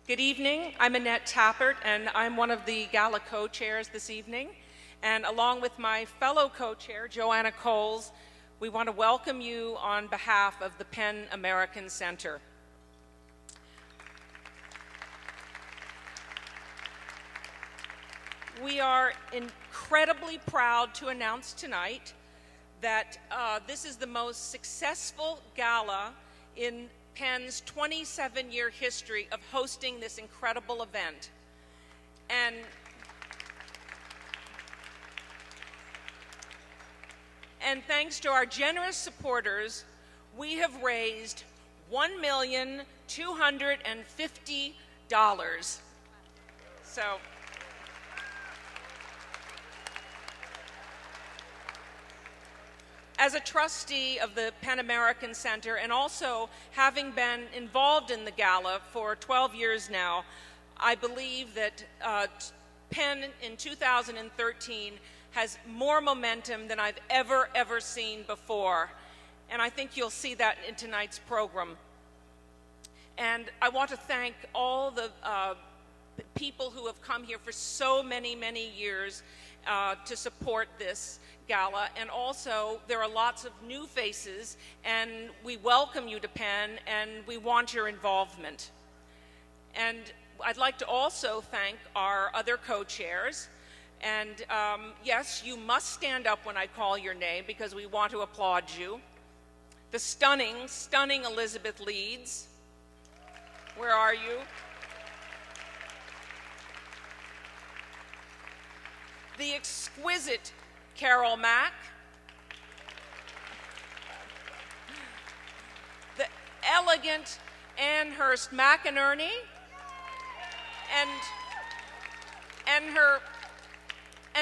Good evening. I'm Annette Tappert, and I'm one of the Gala co-chairs this evening. And along with my fellow co-chair, Joanna Coles, we want to welcome you on behalf of the PEN American Center. We are incredibly proud to announce tonight that this is the most successful gala in PEN's 27-year history of hosting this incredible event. And thanks to our generous supporters, we have raised $1,250,000. So, as a trustee of the PEN American Center, and also having been involved in the gala for 12 years now, I believe that PEN in 2013 has more momentum than I've ever seen before. And I think you'll see that in tonight's program. And I want to thank all the people who have come here for so many years to support this gala, and also there are lots of new faces, and we welcome you to PEN, and we want your involvement. And I'd like to also thank our other co-chairs, and yes, you must stand up when I call your name because we want to applaud you. The stunning Elizabeth Leeds. Where are you? The exquisite Carol Mack, the elegant Anne Hurst McInerney, and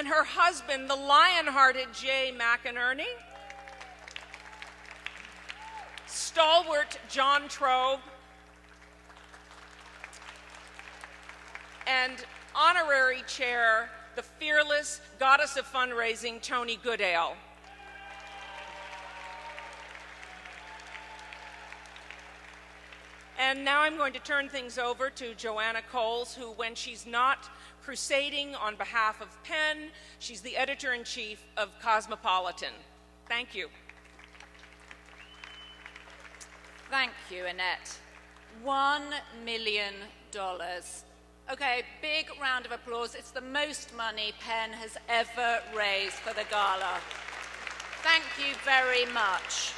her husband, the lion-hearted Jay McInerney, stalwart John Trove, and honorary chair, the fearless goddess of fundraising, Tony Goodale. And now I'm going to turn things over to Joanna Coles, who, when she's not crusading on behalf of PEN, she's the editor-in-chief of Cosmopolitan. Thank you. Thank you, Annette. $1 million. Okay, big round of applause. It's the most money PEN has ever raised for the gala. Thank you very much.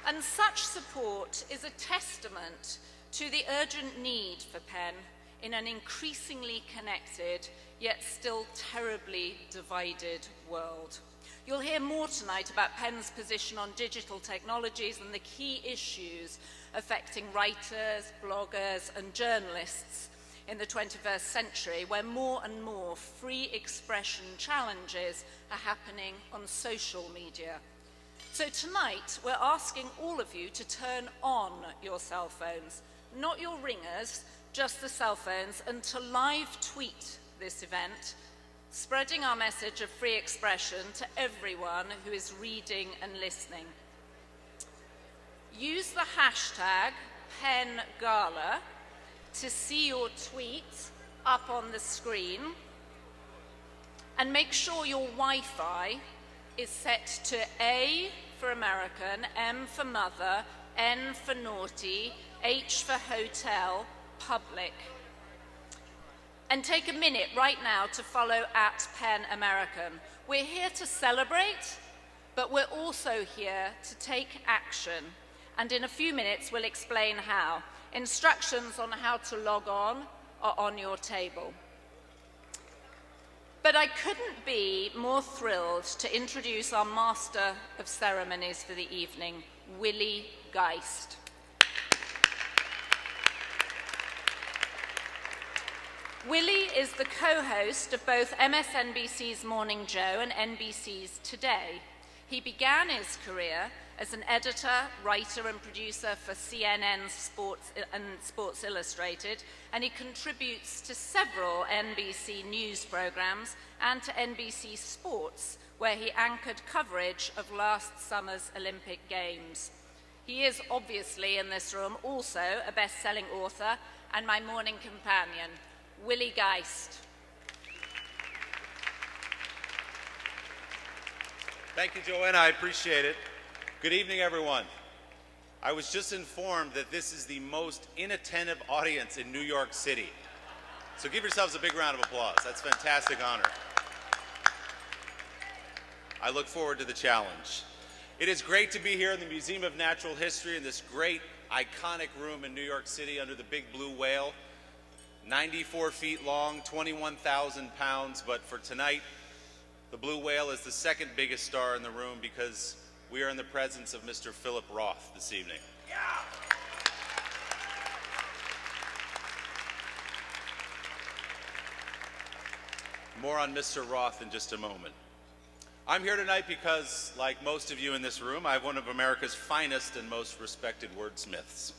And such support is a testament to the urgent need for PEN in an increasingly connected, yet still terribly divided world. You'll hear more tonight about PEN's position on digital technologies and the key issues affecting writers, bloggers, and journalists in the 21st century, where more and more free expression challenges are happening on social media. So tonight, we're asking all of you to turn on your cell phones, not your ringers, just the cell phones, and to live tweet this event, spreading our message of free expression to everyone who is reading and listening. Use the hashtag PENGala to see your tweets up on the screen, and make sure your Wi-Fi is set to A for American, M for mother, N for naughty, H for hotel, public. And take a minute right now to follow @PENAmerican. We're here to celebrate, but we're also here to take action. And in a few minutes, we'll explain how. Instructions on how to log on are on your table. But I couldn't be more thrilled to introduce our Master of Ceremonies for the evening, Willie Geist. Willie is the co-host of both MSNBC's Morning Joe and NBC's Today. He began his career as an editor, writer, and producer for CNN's Sports Illustrated, and he contributes to several NBC news programs and to NBC Sports, where he anchored coverage of last summer's Olympic Games. He is obviously in this room also a best-selling author and my morning companion, Willie Geist. Thank you, Joanna. I appreciate it. Good evening, everyone. I was just informed that this is the most inattentive audience in New York City. So give yourselves a big round of applause. That's a fantastic honor. I look forward to the challenge. It is great to be here in the Museum of Natural History in this great, iconic room in New York City under the big blue whale. 94 feet long, 21,000 pounds, but for tonight, the blue whale is the second biggest star in the room because we are in the presence of Mr. Philip Roth this evening. Yeah. More on Mr. Roth in just a moment. I'm here tonight because, like most of you in this room, I have one of America's finest and most respected wordsmiths.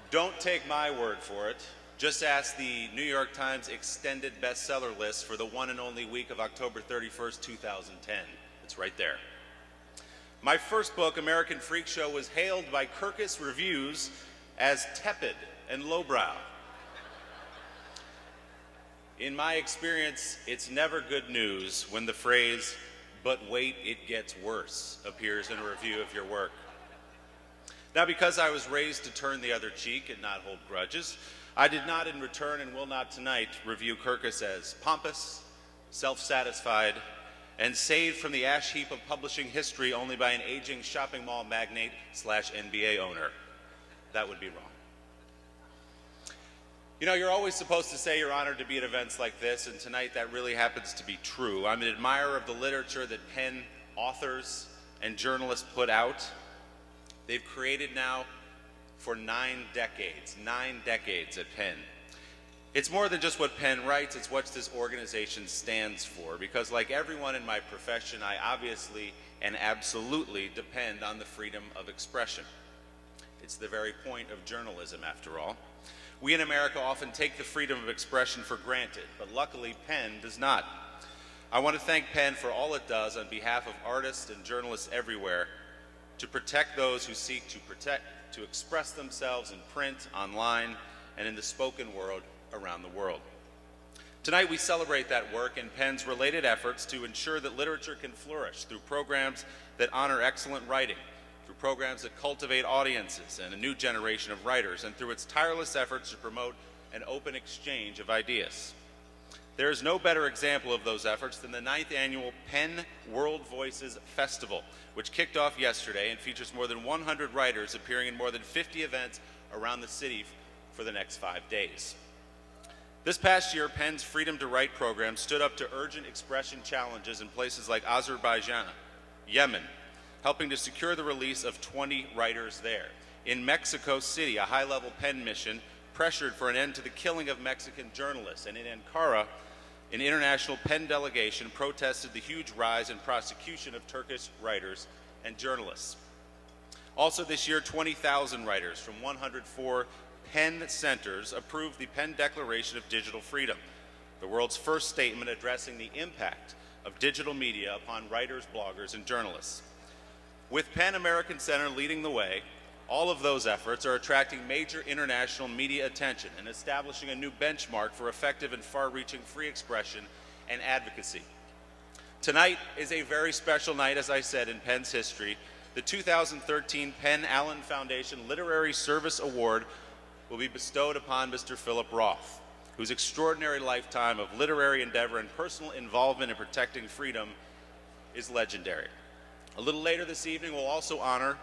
Don't take my word for it. Just ask the New York Times extended bestseller list for the one and only week of October 31st, 2010. It's right there. My first book, American Freak Show, was hailed by Kirkus Reviews as tepid and lowbrow. In my experience, it's never good news when the phrase, "but wait, it gets worse," appears in a review of your work. Now, because I was raised to turn the other cheek and not hold grudges, I did not in return and will not tonight review Kirkus as pompous, self-satisfied, and saved from the ash heap of publishing history only by an aging shopping mall magnate / NBA owner. That would be wrong. You know, you're always supposed to say you're honored to be at events like this, and tonight that really happens to be true. I'm an admirer of the literature that PEN authors and journalists put out. They've created now for 9 decades at PEN. It's more than just what PEN writes, it's what this organization stands for, because like everyone in my profession, I obviously and absolutely depend on the freedom of expression. It's the very point of journalism, after all. We in America often take the freedom of expression for granted, but luckily PEN does not. I want to thank PEN for all it does on behalf of artists and journalists everywhere to protect those who seek to express themselves in print, online, and in the spoken word around the world. Tonight we celebrate that work and PEN's related efforts to ensure that literature can flourish through programs that honor excellent writing, through programs that cultivate audiences and a new generation of writers, and through its tireless efforts to promote an open exchange of ideas. There is no better example of those efforts than the 9th annual PEN World Voices Festival, which kicked off yesterday and features more than 100 writers appearing in more than 50 events around the city for the next 5 days. This past year, PEN's Freedom to Write program stood up to urgent expression challenges in places like Azerbaijan, Yemen, helping to secure the release of 20 writers there. In Mexico City, a high-level PEN mission pressured for an end to the killing of Mexican journalists, and in Ankara, an international PEN delegation protested the huge rise in prosecution of Turkish writers and journalists. Also this year, 20,000 writers from 104 PEN centers approved the PEN Declaration of Digital Freedom, the world's first statement addressing the impact of digital media upon writers, bloggers, and journalists. With PEN American Center leading the way, all of those efforts are attracting major international media attention and establishing a new benchmark for effective and far-reaching free expression and advocacy. Tonight is a very special night, as I said, in PEN's history. The 2013 PEN Allen Foundation Literary Service Award will be bestowed upon Mr. Philip Roth, whose extraordinary lifetime of literary endeavor and personal involvement in protecting freedom is legendary. A little later this evening, we'll also honor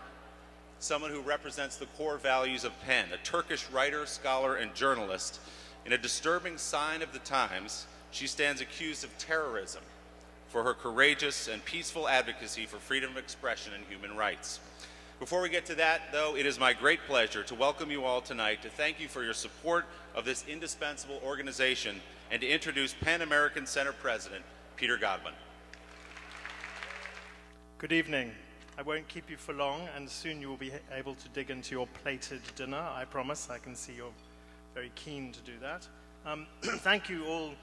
someone who represents the core values of PEN, a Turkish writer, scholar, and journalist. In a disturbing sign of the times, she stands accused of terrorism for her courageous and peaceful advocacy for freedom of expression and human rights. Before we get to that, though, it is my great pleasure to welcome you all tonight, to thank you for your support of this indispensable organization, and to introduce PEN American Center President, Peter Godwin. Good evening. I won't keep you for long, and soon you will be able to dig into your plated dinner, I promise. I can see you're very keen to do that. Thank you all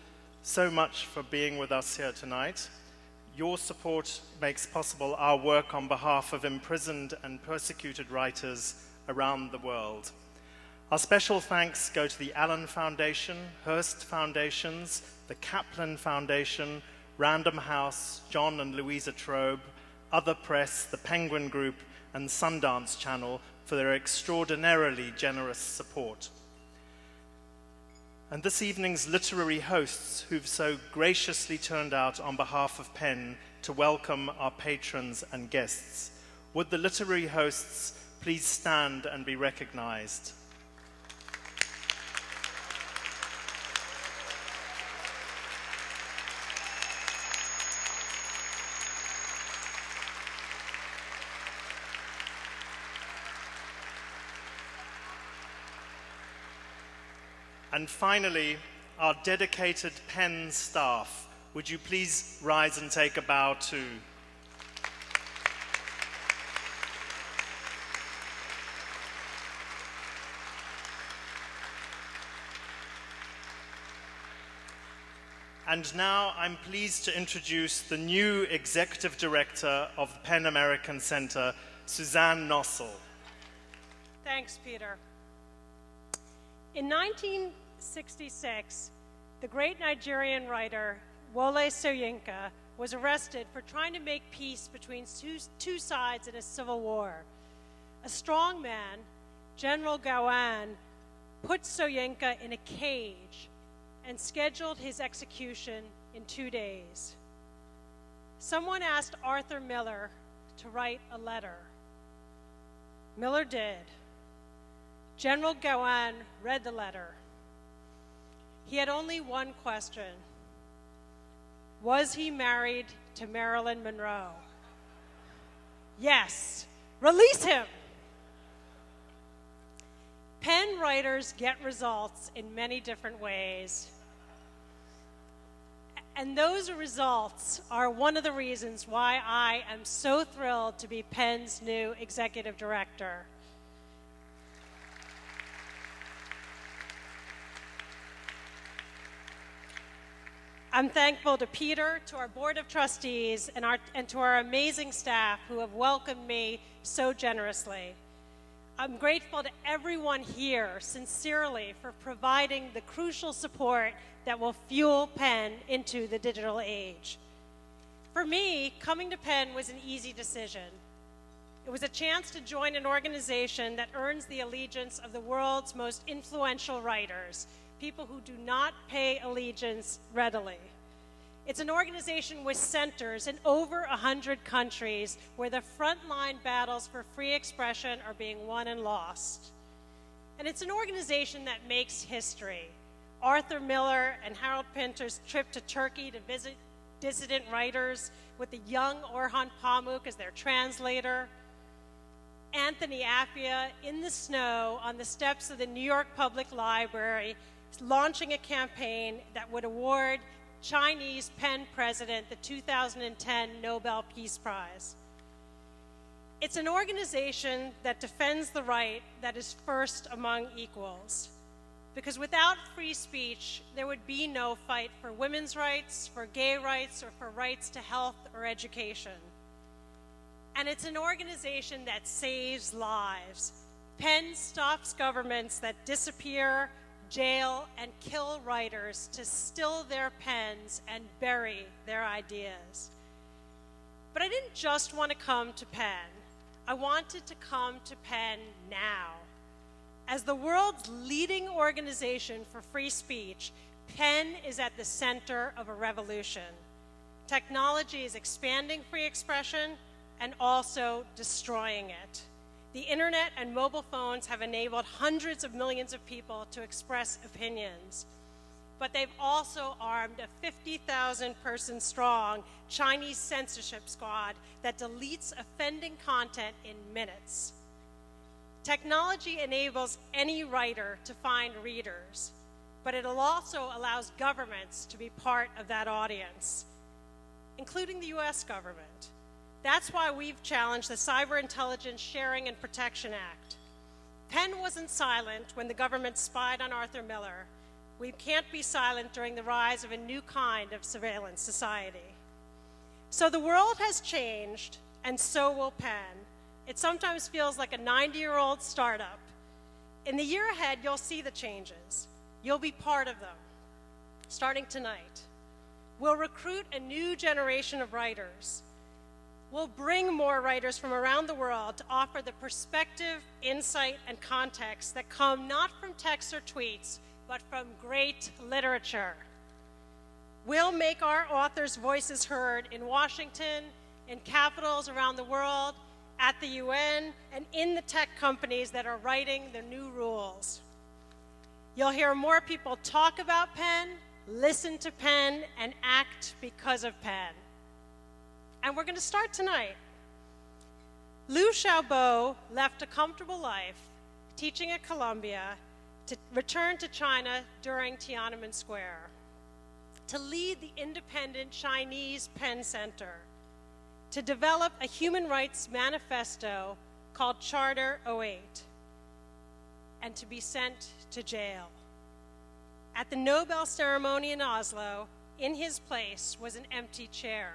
so much for being with us here tonight. Your support makes possible our work on behalf of imprisoned and persecuted writers around the world. Our special thanks go to the Allen Foundation, Hearst Foundations, the Kaplan Foundation, Random House, John and Louisa Trobe, Other Press, the Penguin Group, and Sundance Channel for their extraordinarily generous support. And this evening's literary hosts who've so graciously turned out on behalf of PEN to welcome our patrons and guests. Would the literary hosts please stand and be recognized? And finally, our dedicated PEN staff. Would you please rise and take a bow too? And now I'm pleased to introduce the new Executive Director of the PEN American Center, Suzanne Nossel. Thanks, Peter. In 1966, the great Nigerian writer Wole Soyinka was arrested for trying to make peace between two sides in a civil war. A strong man, General Gowon, put Soyinka in a cage and scheduled his execution in 2 days. Someone asked Arthur Miller to write a letter. Miller did. General Gowon read the letter. He had only one question. Was he married to Marilyn Monroe? Yes. Release him! PEN writers get results in many different ways. And those results are one of the reasons why I am so thrilled to be PEN's new executive director. I'm thankful to Peter, to our Board of Trustees, and to our amazing staff who have welcomed me so generously. I'm grateful to everyone here, sincerely, for providing the crucial support that will fuel PEN into the digital age. For me, coming to PEN was an easy decision. It was a chance to join an organization that earns the allegiance of the world's most influential writers, people who do not pay allegiance readily. It's an organization with centers in over 100 countries where the frontline battles for free expression are being won and lost. And it's an organization that makes history. Arthur Miller and Harold Pinter's trip to Turkey to visit dissident writers with the young Orhan Pamuk as their translator. Anthony Appiah in the snow on the steps of the New York Public Library launching a campaign that would award Chinese PEN president the 2010 Nobel Peace Prize. It's an organization that defends the right that is first among equals. Because without free speech, there would be no fight for women's rights, for gay rights, or for rights to health or education. And it's an organization that saves lives. PEN stops governments that disappear, jail, and kill writers to still their pens and bury their ideas. But I didn't just want to come to PEN. I wanted to come to PEN now. As the world's leading organization for free speech, PEN is at the center of a revolution. Technology is expanding free expression and also destroying it. The internet and mobile phones have enabled hundreds of millions of people to express opinions. But they've also armed a 50,000 person strong Chinese censorship squad that deletes offending content in minutes. Technology enables any writer to find readers, but it also allows governments to be part of that audience, including the US government. That's why we've challenged the Cyber Intelligence Sharing and Protection Act. PEN wasn't silent when the government spied on Arthur Miller. We can't be silent during the rise of a new kind of surveillance society. So the world has changed, and so will PEN. It sometimes feels like a 90-year-old startup. In the year ahead, you'll see the changes. You'll be part of them, starting tonight. We'll recruit a new generation of writers. We'll bring more writers from around the world to offer the perspective, insight, and context that come not from texts or tweets, but from great literature. We'll make our authors' voices heard in Washington, in capitals around the world, at the UN, and in the tech companies that are writing the new rules. You'll hear more people talk about PEN, listen to PEN, and act because of PEN. And we're going to start tonight. Liu Xiaobo left a comfortable life, teaching at Columbia, to return to China during Tiananmen Square, to lead the independent Chinese PEN Center, to develop a human rights manifesto called Charter 08, and to be sent to jail. At the Nobel ceremony in Oslo, in his place was an empty chair.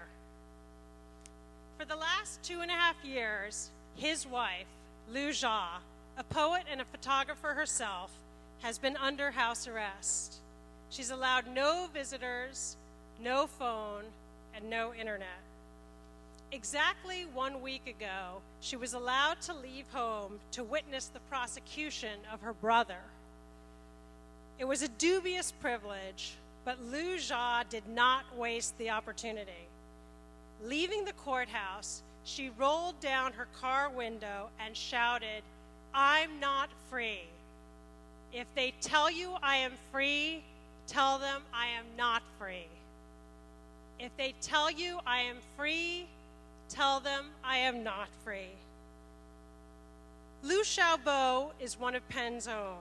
For the last 2.5 years, his wife, Liu Xia, a poet and a photographer herself, has been under house arrest. She's allowed no visitors, no phone, and no internet. Exactly 1 week ago, she was allowed to leave home to witness the prosecution of her brother. It was a dubious privilege, but Liu Xia did not waste the opportunity. Leaving the courthouse, she rolled down her car window and shouted, "I'm not free. If they tell you I am free, tell them I am not free. If they tell you I am free, tell them I am not free." Liu Xiaobo is one of PEN's own.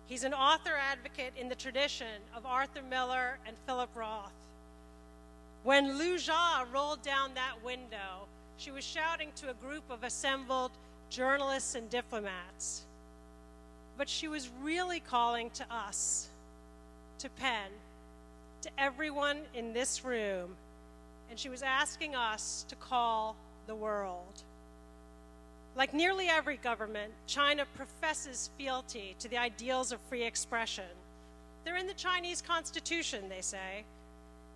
He's an author advocate in the tradition of Arthur Miller and Philip Roth. When Liu Xia rolled down that window, she was shouting to a group of assembled journalists and diplomats. But she was really calling to us, to PEN, to everyone in this room, and she was asking us to call the world. Like nearly every government, China professes fealty to the ideals of free expression. They're in the Chinese Constitution, they say.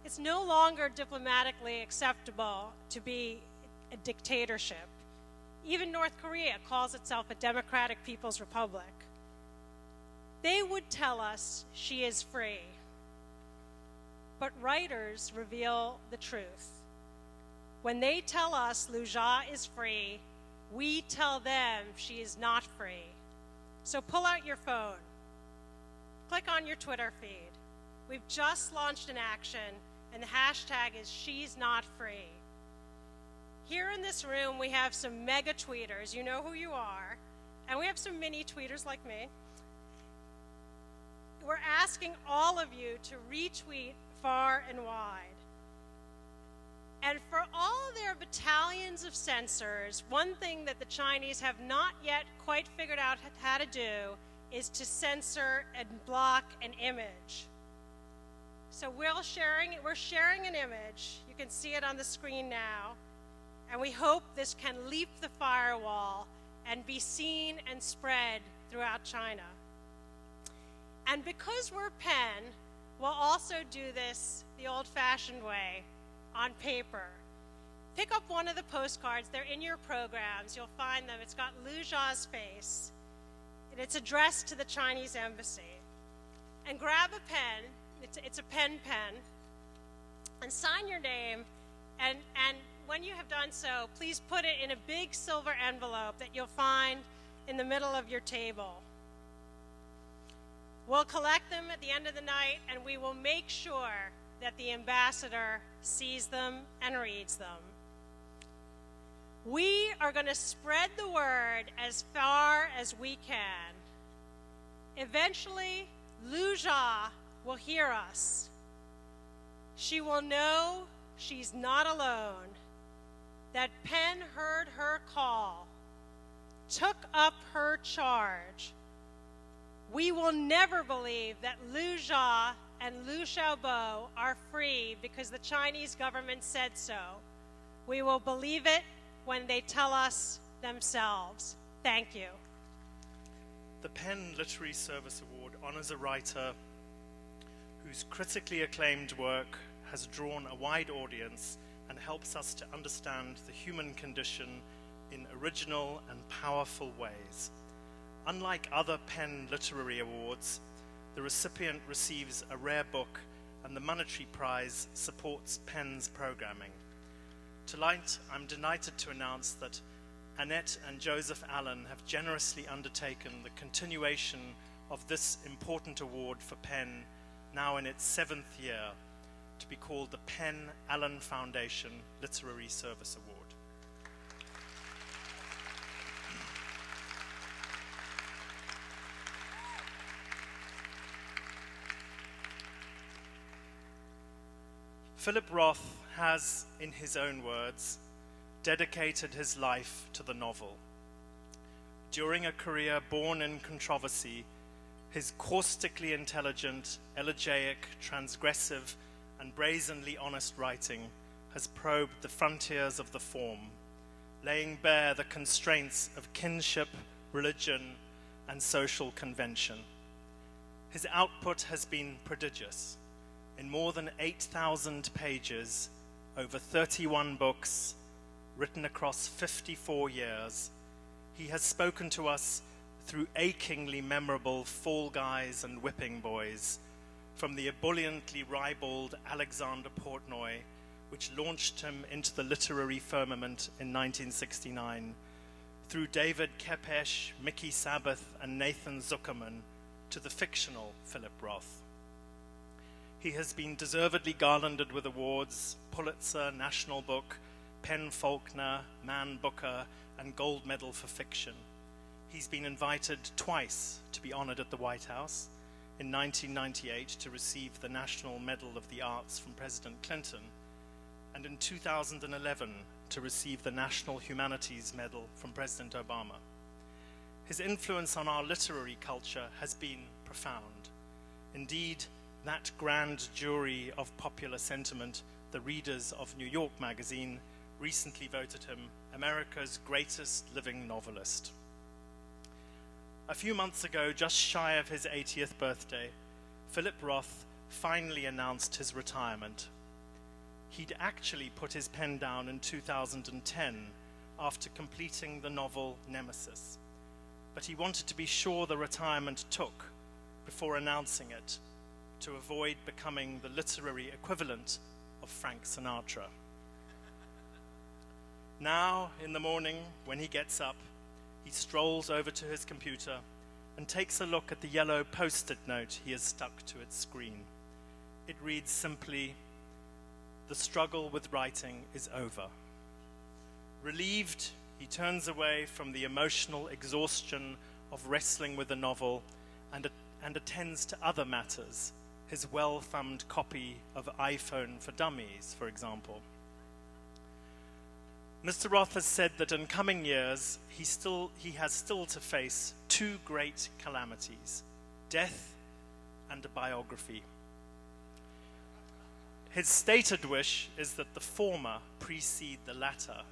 It's no longer diplomatically acceptable to be a dictatorship. Even North Korea calls itself a democratic people's republic. They would tell us she is free. But writers reveal the truth. When they tell us Liu Xia is free, we tell them she is not free. So pull out your phone. Click on your Twitter feed. We've just launched an action, and the hashtag is She's Not Free. Here in this room, we have some mega tweeters. You know who you are. And we have some mini tweeters like me. We're asking all of you to retweet far and wide. And for all their battalions of censors, one thing that the Chinese have not yet quite figured out how to do is to censor and block an image. So we're sharing an image. You can see it on the screen now. And we hope this can leap the firewall and be seen and spread throughout China. And because we're PEN, we'll also do this the old-fashioned way, on paper. Pick up one of the postcards. They're in your programs. You'll find them. It's got Liu Xia's face. And it's addressed to the Chinese embassy. And grab a pen. It's a pen, and sign your name. And when you have done so, please put it in a big silver envelope that you'll find in the middle of your table. We'll collect them at the end of the night, and we will make sure that the ambassador sees them and reads them. We are going to spread the word as far as we can. Eventually, Liu Xia will hear us. She will know she's not alone, that PEN heard her call, took up her charge. We will never believe that Liu Xia and Liu Xiaobo are free because the Chinese government said so. We will believe it when they tell us themselves. Thank you. The PEN Literary Service Award honors a writer whose critically acclaimed work has drawn a wide audience and helps us to understand the human condition in original and powerful ways. Unlike other PEN Literary Awards, the recipient receives a rare book, and the monetary prize supports PEN's programming. Tonight, I'm delighted to announce that Annette and Joseph Allen have generously undertaken the continuation of this important award for PEN, now in its 7th year, to be called the PEN Allen Foundation Literary Service Award. Philip Roth has, in his own words, dedicated his life to the novel. During a career born in controversy, his caustically intelligent, elegiac, transgressive, and brazenly honest writing has probed the frontiers of the form, laying bare the constraints of kinship, religion, and social convention. His output has been prodigious. In more than 8,000 pages, over 31 books, written across 54 years, he has spoken to us through achingly memorable Fall Guys and Whipping Boys, from the ebulliently ribald Alexander Portnoy, which launched him into the literary firmament in 1969, through David Kepesh, Mickey Sabbath, and Nathan Zuckerman, to the fictional Philip Roth. He has been deservedly garlanded with awards: Pulitzer, National Book, PEN Faulkner, Man Booker, and Gold Medal for Fiction. He's been invited twice to be honored at the White House, in 1998 to receive the National Medal of the Arts from President Clinton, and in 2011 to receive the National Humanities Medal from President Obama. His influence on our literary culture has been profound. Indeed, that grand jury of popular sentiment, the readers of New York Magazine, recently voted him America's greatest living novelist. A few months ago, just shy of his 80th birthday, Philip Roth finally announced his retirement. He'd actually put his pen down in 2010 after completing the novel Nemesis, but he wanted to be sure the retirement took before announcing it, to avoid becoming the literary equivalent of Frank Sinatra. Now, in the morning, when he gets up, he strolls over to his computer and takes a look at the yellow post-it note he has stuck to its screen. It reads simply, "The struggle with writing is over." Relieved, he turns away from the emotional exhaustion of wrestling with the novel and attends to other matters, his well-thumbed copy of iPhone for Dummies, for example. Mr. Roth has said that in coming years, he has still to face two great calamities: death and a biography. His stated wish is that the former precede the latter.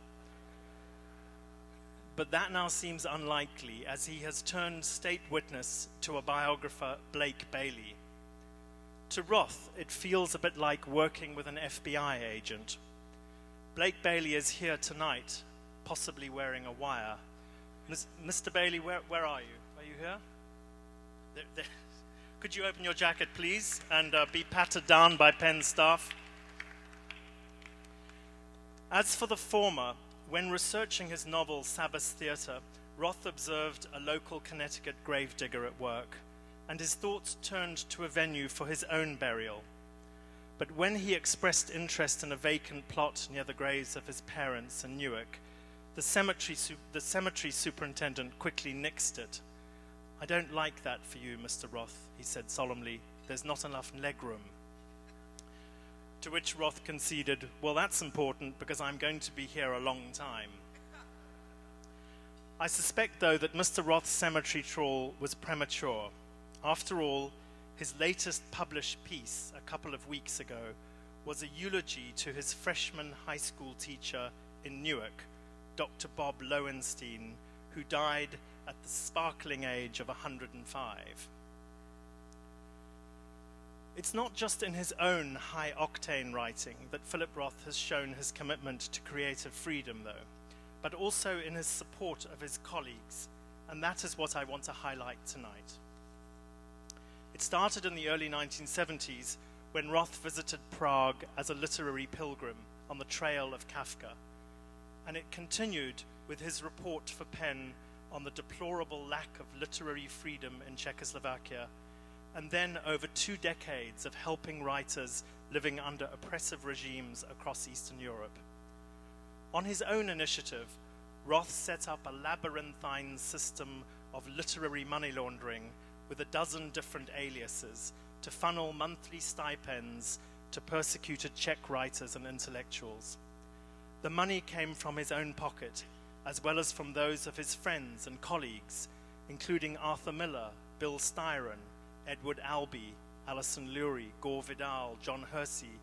But that now seems unlikely, as he has turned state witness to a biographer, Blake Bailey. To Roth, it feels a bit like working with an FBI agent. Blake Bailey is here tonight, possibly wearing a wire. Mr. Bailey, where are you? Are you here? There. Could you open your jacket, please, and be patted down by PEN staff? As for the former, when researching his novel Sabbath Theatre, Roth observed a local Connecticut gravedigger at work, and his thoughts turned to a venue for his own burial. But when he expressed interest in a vacant plot near the graves of his parents in Newark, the cemetery superintendent quickly nixed it. "I don't like that for you, Mr. Roth," he said solemnly. "There's not enough legroom." To which Roth conceded, "Well, that's important because I'm going to be here a long time." I suspect, though, that Mr. Roth's cemetery trawl was premature. After all, his latest published piece a couple of weeks ago was a eulogy to his freshman high school teacher, in Newark, Dr. Bob Lowenstein, who died at the sparkling age of 105. It's not just in his own high-octane writing that Philip Roth has shown his commitment to creative freedom, though, but also in his support of his colleagues, and that is what I want to highlight tonight. It started in the early 1970s when Roth visited Prague as a literary pilgrim on the trail of Kafka, and it continued with his report for PEN on the deplorable lack of literary freedom in Czechoslovakia, and then over 2 decades of helping writers living under oppressive regimes across Eastern Europe. On his own initiative, Roth set up a labyrinthine system of literary money laundering with 12 different aliases to funnel monthly stipends to persecuted Czech writers and intellectuals. The money came from his own pocket, as well as from those of his friends and colleagues, including Arthur Miller, Bill Styron, Edward Albee, Alison Lurie, Gore Vidal, John Hersey,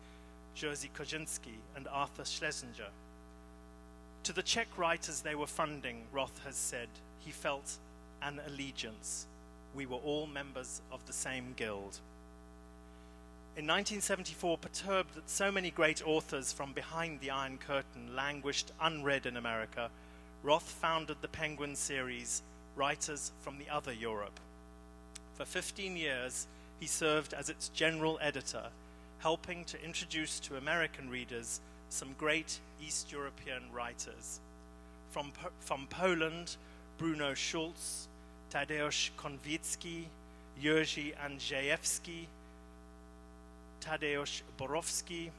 Jerzy Kozinski, and Arthur Schlesinger. To the Czech writers they were funding, Roth has said, he felt an allegiance. We were all members of the same guild. In 1974, perturbed that so many great authors from behind the Iron Curtain languished unread in America, Roth founded the Penguin series, Writers from the Other Europe. For 15 years, he served as its general editor, helping to introduce to American readers some great East European writers. From Poland, Bruno Schulz, Tadeusz Konwicki, Jerzy Andrzejewski, Tadeusz Borowski,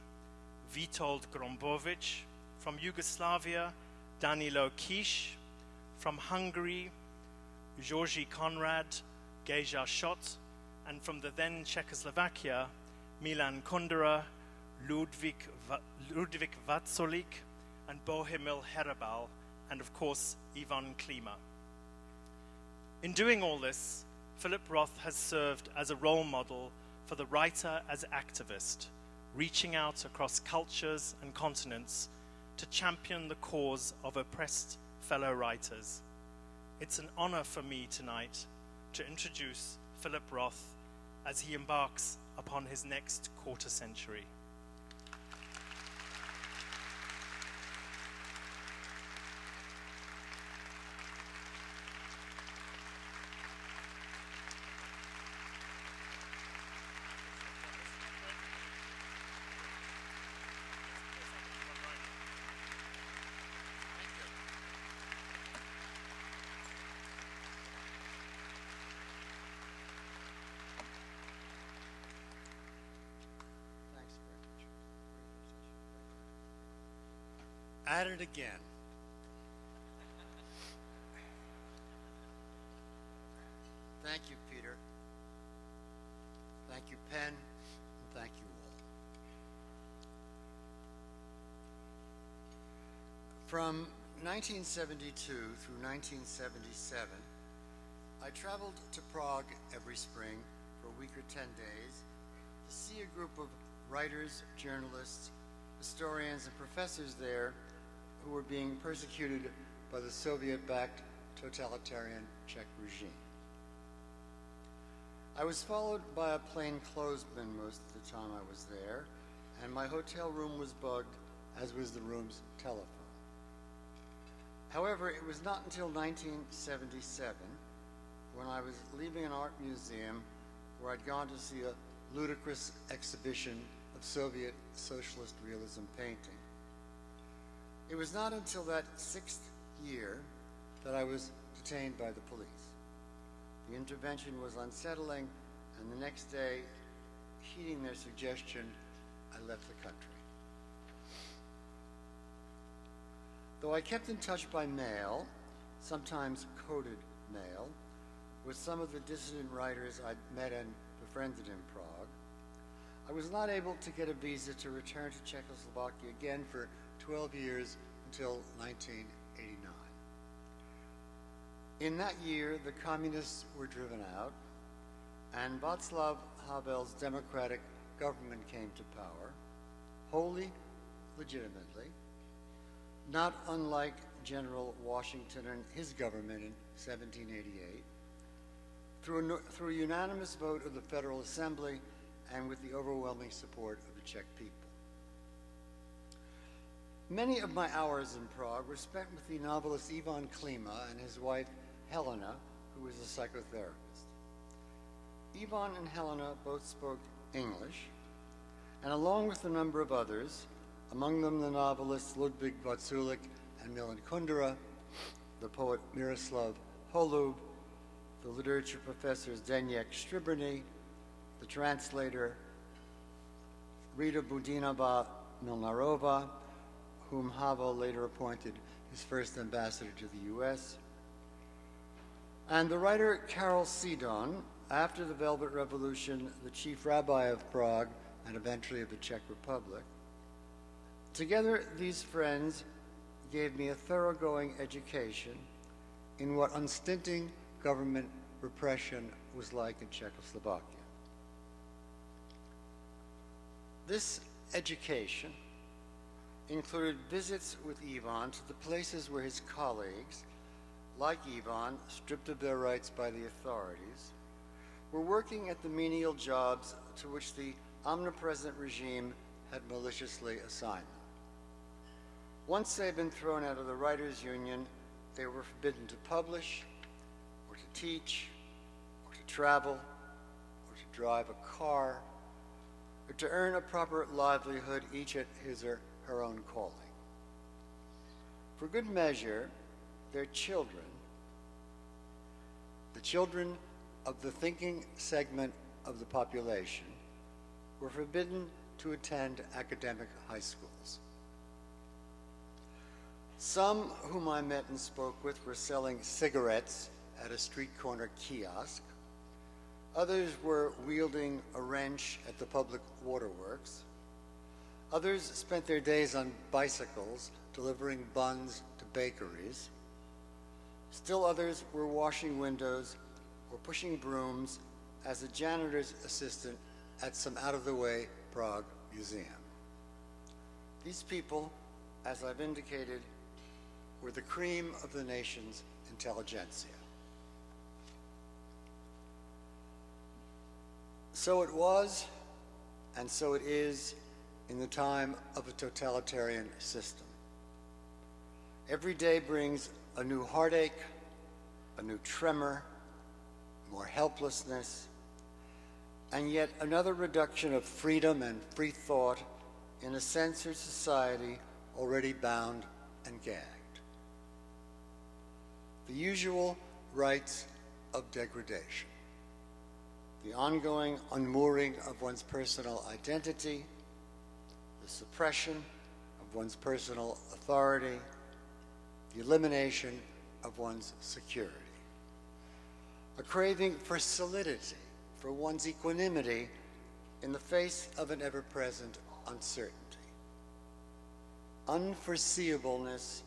Witold Grombowicz. From Yugoslavia, Danilo Kish. From Hungary, Georgi Konrad, Geja Schott, and from the then Czechoslovakia, Milan Kundera, Ludwik Vacolik, and Bohemil Herabal, and of course, Ivan Klima. In doing all this, Philip Roth has served as a role model for the writer as activist, reaching out across cultures and continents to champion the cause of oppressed fellow writers. It's an honor for me tonight to introduce Philip Roth as he embarks upon his next quarter century. At it again. Thank you, Peter. Thank you, PEN, and thank you all. From 1972 through 1977, I traveled to Prague every spring for a week or 10 days to see a group of writers, journalists, historians, and professors there who were being persecuted by the Soviet-backed totalitarian Czech regime. I was followed by a plainclothesman most of the time I was there, and my hotel room was bugged, as was the room's telephone. However, it was not until 1977, when I was leaving an art museum where I'd gone to see a ludicrous exhibition of Soviet socialist realism painting. It was not until that 6th year that I was detained by the police. The intervention was unsettling, and the next day, heeding their suggestion, I left the country. Though I kept in touch by mail, sometimes coded mail, with some of the dissident writers I'd met and befriended in Prague, I was not able to get a visa to return to Czechoslovakia again for 12 years until 1989. In that year, the communists were driven out, and Václav Havel's democratic government came to power, wholly legitimately, not unlike General Washington and his government in 1788, through a unanimous vote of the Federal Assembly and with the overwhelming support of the Czech people. Many of my hours in Prague were spent with the novelist Ivan Klima and his wife Helena, who was a psychotherapist. Ivan and Helena both spoke English, and along with a number of others, among them the novelists Ludwig Vaculik and Milan Kundera, the poet Miroslav Holub, the literature professors Zdeněk Stribrný, the translator Rita Budinova Milnarova, whom Havel later appointed his first ambassador to the U.S., and the writer Karol Sidon, after the Velvet Revolution, the chief rabbi of Prague and eventually of the Czech Republic. Together, these friends gave me a thoroughgoing education in what unstinting government repression was like in Czechoslovakia. This education included visits with Ivan to the places where his colleagues, like Ivan, stripped of their rights by the authorities, were working at the menial jobs to which the omnipresent regime had maliciously assigned them. Once they had been thrown out of the writers' union, they were forbidden to publish, or to teach, or to travel, or to drive a car, or to earn a proper livelihood, each at his or her own calling. For good measure, their children, the children of the thinking segment of the population, were forbidden to attend academic high schools. Some whom I met and spoke with were selling cigarettes at a street corner kiosk. Others were wielding a wrench at the public waterworks. Others spent their days on bicycles delivering buns to bakeries. Still others were washing windows or pushing brooms as a janitor's assistant at some out-of-the-way Prague museum. These people, as I've indicated, were the cream of the nation's intelligentsia. So it was, and so it is, in the time of a totalitarian system. Every day brings a new heartache, a new tremor, more helplessness, and yet another reduction of freedom and free thought in a censored society already bound and gagged. The usual rites of degradation, the ongoing unmooring of one's personal identity, the suppression of one's personal authority, the elimination of one's security, a craving for solidity, for one's equanimity in the face of an ever-present uncertainty, unforeseeableness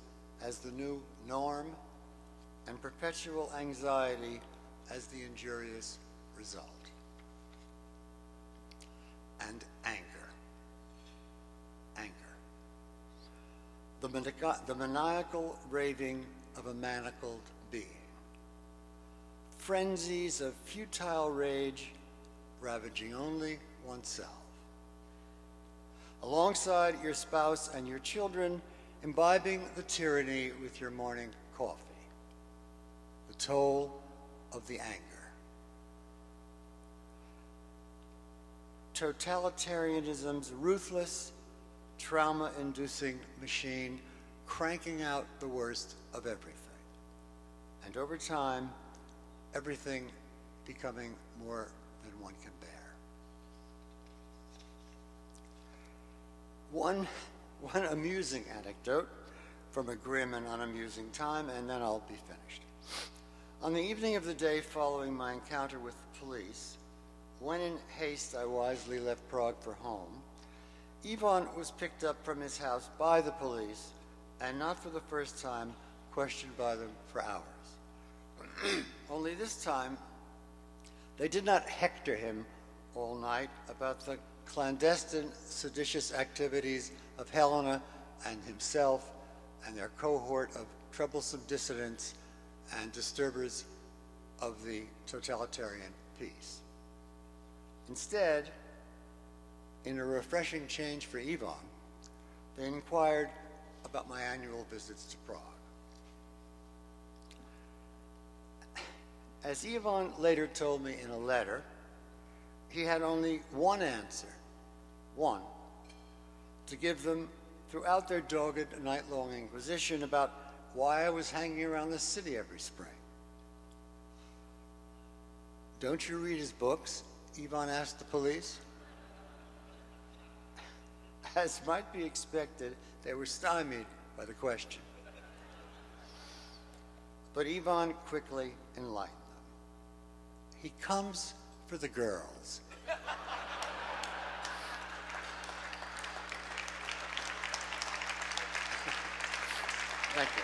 as the new norm, and perpetual anxiety as the injurious result. And anger. The maniacal raving of a manacled being. Frenzies of futile rage ravaging only oneself. Alongside your spouse and your children, imbibing the tyranny with your morning coffee. The toll of the anger. Totalitarianism's ruthless, trauma-inducing machine cranking out the worst of everything. And over time, everything becoming more than one can bear. One amusing anecdote from a grim and unamusing time, and then I'll be finished. On the evening of the day following my encounter with the police, when in haste I wisely left Prague for home, Ivan was picked up from his house by the police, and not for the first time, questioned by them for hours. Only this time, they did not hector him all night about the clandestine, seditious activities of Helena and himself and their cohort of troublesome dissidents and disturbers of the totalitarian peace. Instead, in a refreshing change for Ivan, they inquired about my annual visits to Prague. As Ivan later told me in a letter, he had only one answer, one, to give them throughout their dogged night-long inquisition about why I was hanging around the city every spring. "Don't you read his books?" Ivan asked the police. As might be expected, they were stymied by the question. But Ivan quickly enlightened them. He comes for the girls. Thank you.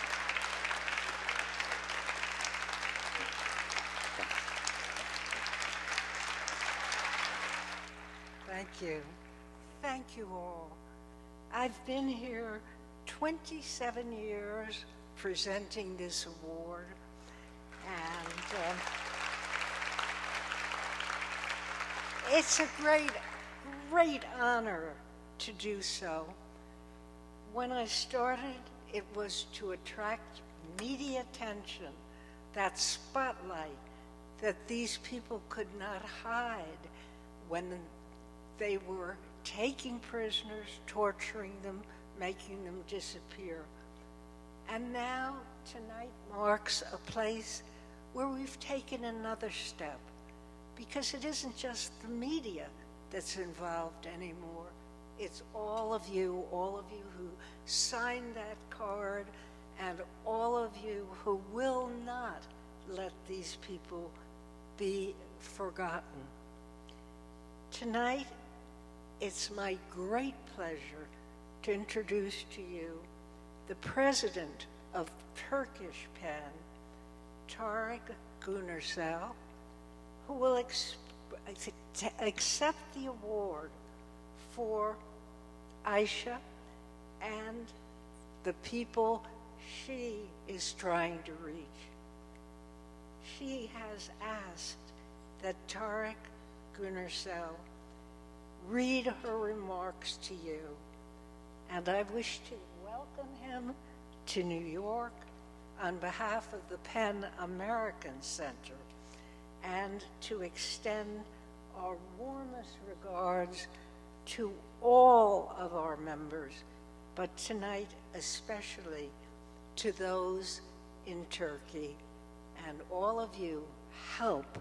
Thank you. Thank you all. I've been here 27 years presenting this award, and it's a great honor to do so. When I started, it was to attract media attention, that spotlight that these people could not hide when they were taking prisoners, torturing them, making them disappear. And now, tonight marks a place where we've taken another step, because it isn't just the media that's involved anymore. It's all of you who signed that card, and all of you who will not let these people be forgotten. Tonight, it's my great pleasure to introduce to you the president of Turkish PEN, Tarık Günersel, who will accept the award for Aisha and the people she is trying to reach. She has asked that Tarık Günersel read her remarks to you, and I wish to welcome him to New York on behalf of the PEN American Center, and to extend our warmest regards to all of our members, but tonight especially to those in Turkey. And all of you help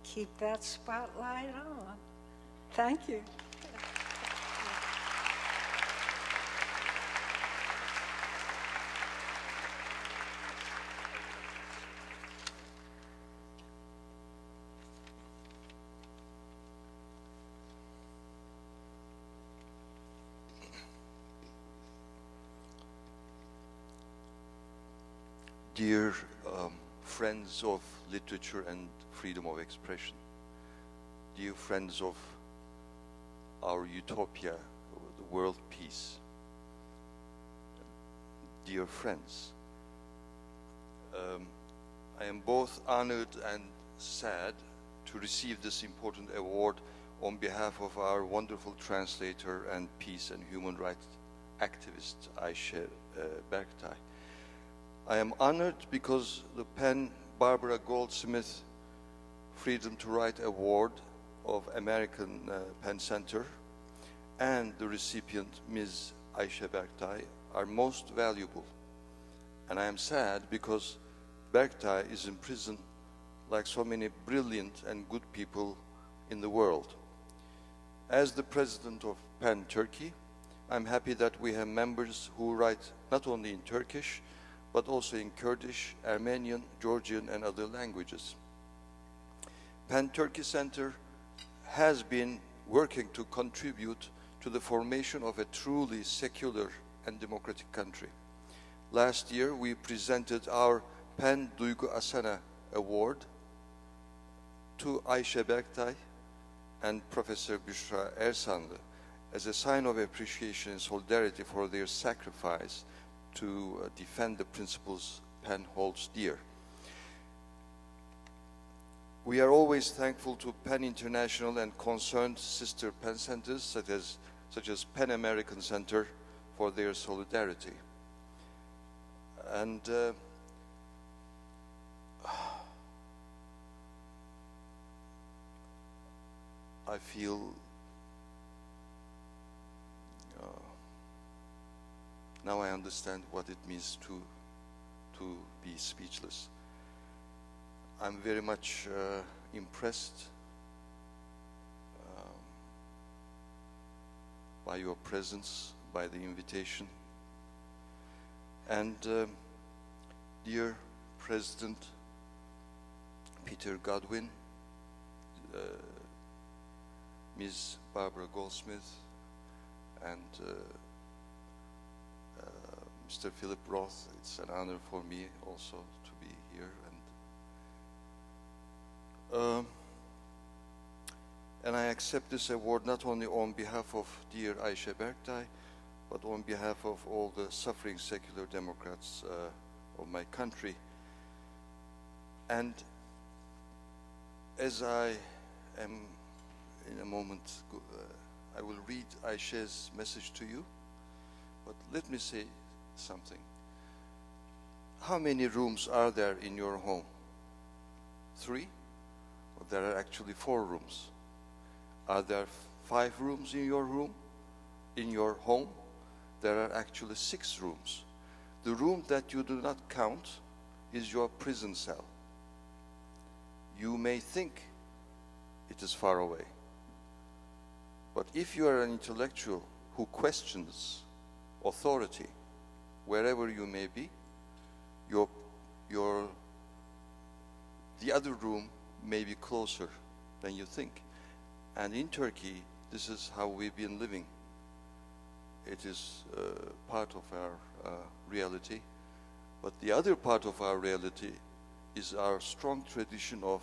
keep that spotlight on. Thank you. Dear friends of literature and freedom of expression, dear friends of our utopia, the world peace, dear friends, I am both honored and sad to receive this important award on behalf of our wonderful translator and peace and human rights activist, Ayşe Berktay. I am honored because the PEN Barbara Goldsmith Freedom to Write Award of American PEN Center and the recipient, Ms. Ayşe Berktay, are most valuable. And I am sad because Berktay is in prison like so many brilliant and good people in the world. As the president of PEN Turkey, I'm happy that we have members who write not only in Turkish, but also in Kurdish, Armenian, Georgian, and other languages. PEN Turkey Center has been working to contribute to the formation of a truly secular and democratic country. Last year, we presented our PEN Duygu Asena Award to Ayşe Berktay and Professor Büşra Ersanlı as a sign of appreciation and solidarity for their sacrifice to defend the principles PEN holds dear. We are always thankful to PEN International and concerned sister PEN centers such as PEN American Center for their solidarity. And I feel now I understand what it means to be speechless. I'm very much impressed by your presence, by the invitation. And dear President Peter Godwin, Ms. Barbara Goldsmith, and Mr. Philip Roth, it's an honor for me also to be here. And I accept this award not only on behalf of dear Ayşe Berktay, but on behalf of all the suffering secular democrats of my country. And as I am in a moment, I will read Ayşe's message to you, but let me say something. How many rooms are there in your home? 3? Well, there are actually 4 rooms. Are there 5 rooms in your room? In your home? There are actually 6 rooms. The room that you do not count is your prison cell. You may think it is far away. But if you are an intellectual who questions authority, wherever you may be, the other room may be closer than you think. And in Turkey, this is how we've been living. It is part of our reality. But the other part of our reality is our strong tradition of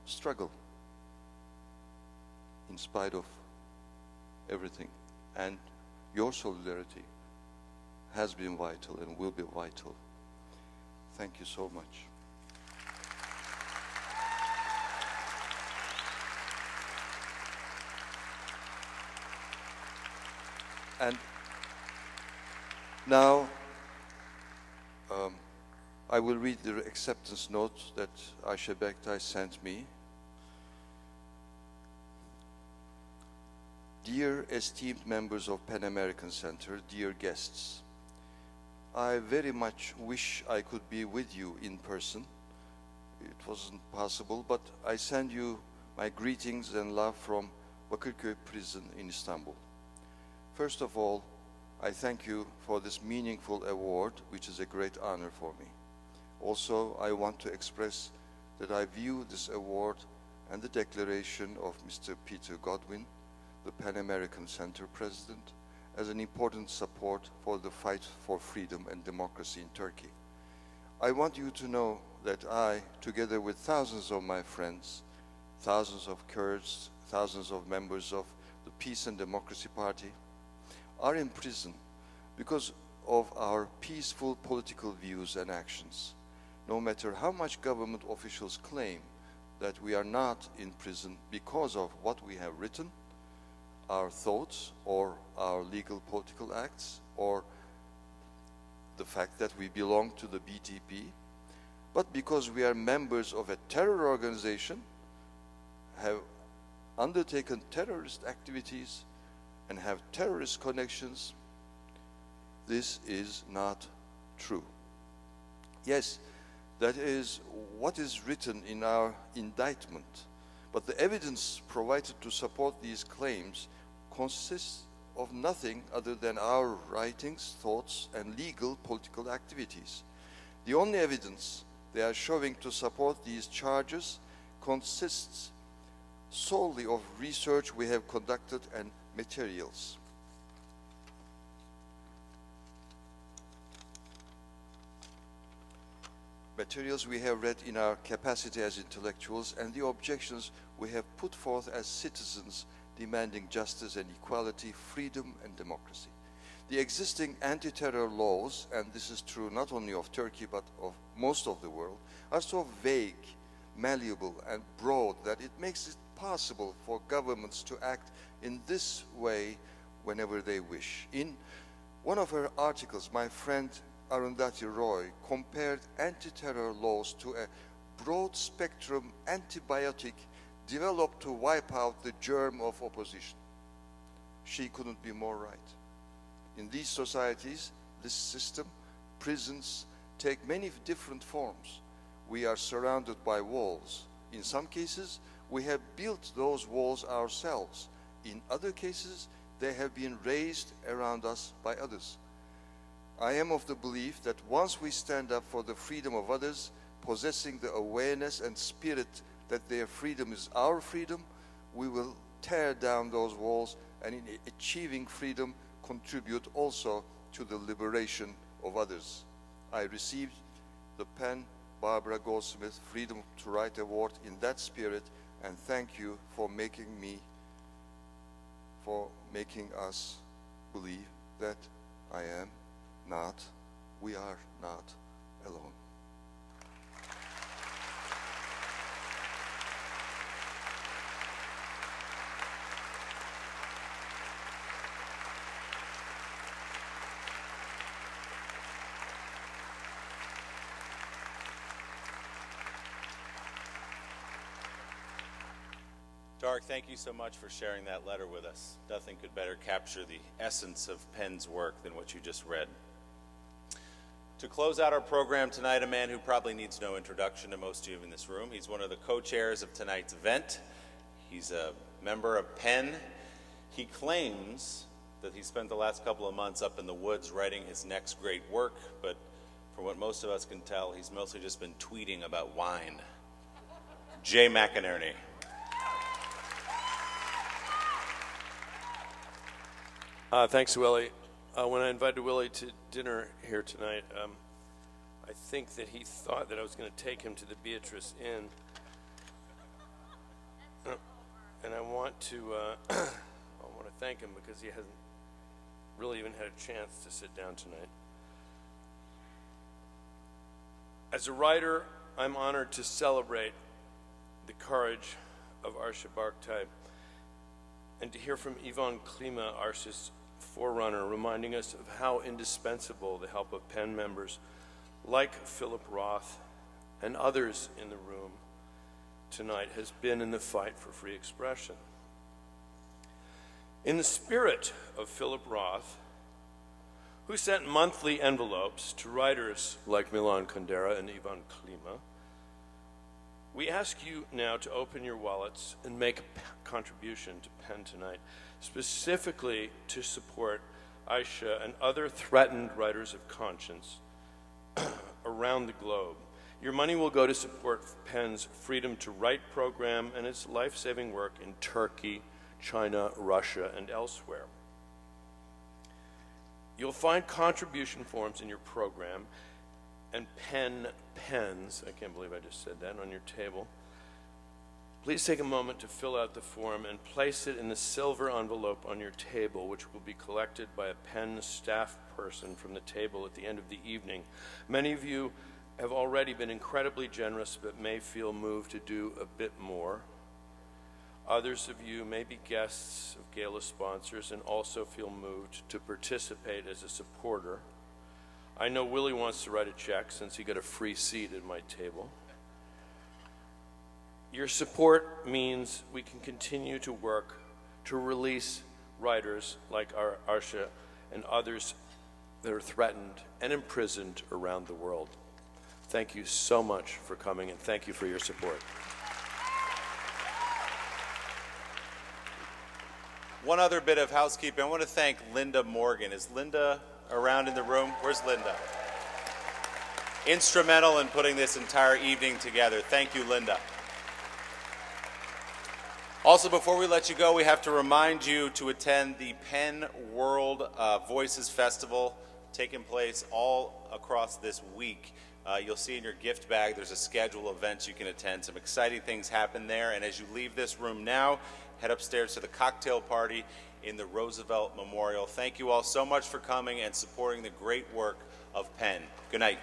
struggle in spite of everything. And your solidarity has been vital and will be vital. Thank you so much. And now I will read the acceptance note that Ayşe Berktay sent me. Dear esteemed members of PEN American Center, dear guests, I very much wish I could be with you in person. It wasn't possible, but I send you my greetings and love from Bakırköy prison in Istanbul. First of all, I thank you for this meaningful award, which is a great honor for me. Also, I want to express that I view this award and the declaration of Mr. Peter Godwin, the PEN American Center president, as an important support for the fight for freedom and democracy in Turkey. I want you to know that I, together with thousands of my friends, thousands of Kurds, thousands of members of the Peace and Democracy Party, are in prison because of our peaceful political views and actions. No matter how much government officials claim that we are not in prison because of what we have written, our thoughts, or our legal political acts, or the fact that we belong to the BTP, but because we are members of a terror organization, have undertaken terrorist activities, and have terrorist connections. This is not true. Yes, that is what is written in our indictment, but the evidence provided to support these claims consists of nothing other than our writings, thoughts, and legal political activities. The only evidence they are showing to support these charges consists solely of research we have conducted and materials. Materials we have read in our capacity as intellectuals and the objections we have put forth as citizens demanding justice and equality, freedom and democracy. The existing anti-terror laws, and this is true not only of Turkey but of most of the world, are so vague, malleable, and broad that it makes it possible for governments to act in this way whenever they wish. In one of her articles, my friend Arundhati Roy compared anti-terror laws to a broad-spectrum antibiotic developed to wipe out the germ of opposition. She couldn't be more right. In these societies, this system, prisons, take many different forms. We are surrounded by walls. In some cases, we have built those walls ourselves. In other cases, they have been raised around us by others. I am of the belief that once we stand up for the freedom of others, possessing the awareness and spirit that their freedom is our freedom, we will tear down those walls and in achieving freedom, contribute also to the liberation of others. I received the PEN Barbara Goldsmith Freedom to Write Award in that spirit, and thank you for making us believe that I am not, we are not alone. Dark, thank you so much for sharing that letter with us. Nothing could better capture the essence of PEN's work than what you just read. To close out our program tonight, a man who probably needs no introduction to most of you in this room. He's one of the co-chairs of tonight's event. He's a member of PEN. He claims that he spent the last couple of months up in the woods writing his next great work, but from what most of us can tell, he's mostly just been tweeting about wine. Jay McInerney. Thanks, Willie. When I invited Willie to dinner here tonight, I think that he thought that I was going to take him to the Beatrice Inn. And I want to thank him because he hasn't really even had a chance to sit down tonight. As a writer, I'm honored to celebrate the courage of Arsha Barktay and to hear from Yvonne Klima, Arsha's forerunner, reminding us of how indispensable the help of PEN members like Philip Roth and others in the room tonight has been in the fight for free expression. In the spirit of Philip Roth, who sent monthly envelopes to writers like Milan Kundera and Yvonne Klima, we ask you now to open your wallets and make a contribution to PEN tonight, specifically to support Aisha and other threatened writers of conscience around the globe. Your money will go to support PEN's Freedom to Write program and its life-saving work in Turkey, China, Russia, and elsewhere. You'll find contribution forms in your program and PEN pens, I can't believe I just said that, on your table. Please take a moment to fill out the form and place it in the silver envelope on your table, which will be collected by a PEN staff person from the table at the end of the evening. Many of you have already been incredibly generous but may feel moved to do a bit more. Others of you may be guests of gala sponsors and also feel moved to participate as a supporter. I know Willie wants to write a check since he got a free seat at my table. Your support means we can continue to work to release writers like Arsha and others that are threatened and imprisoned around the world. Thank you so much for coming, and thank you for your support. One other bit of housekeeping. I want to thank Linda Morgan. Is Linda around in the room? Where's Linda? Instrumental in putting this entire evening together. Thank you, Linda. Also, before we let you go, we have to remind you to attend the PEN World Voices Festival taking place all across this week. You'll see in your gift bag there's a schedule of events you can attend. Some exciting things happen there, and as you leave this room now, head upstairs to the cocktail party in the Roosevelt Memorial. Thank you all so much for coming and supporting the great work of PEN. Good night.